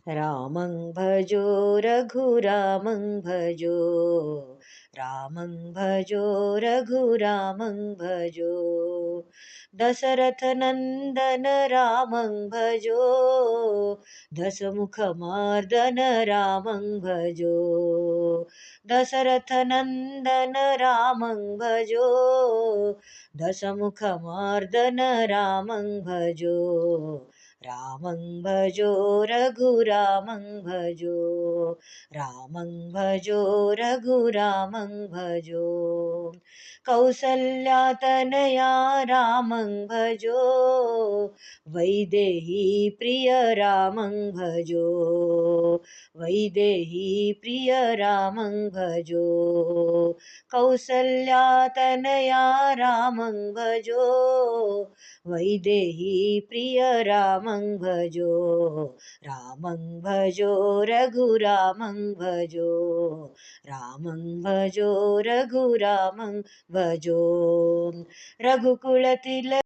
रामं भजो रघुरामं भजो रामं भजो रघुरामं भजो दशरथनन्दन रामं भजो दशमुखमार्दन रामं भजो दशरथनन्दन रामं भजो दशमुखमार्दन रामं भजो रामं भजो रघुरामं भजो रामं भजो रघुरामं भजो कौसल्यातनया रामं भजो वैदेही प्रिय रामं भजो वैदेही प्रिय रामं भजो कौसल्यातनया रामं भजो वैदेही प्रिय रामं भजो रामं भजो रघुरामं भजो रामं भजो रघुरामं भजो रघुकुलतिलक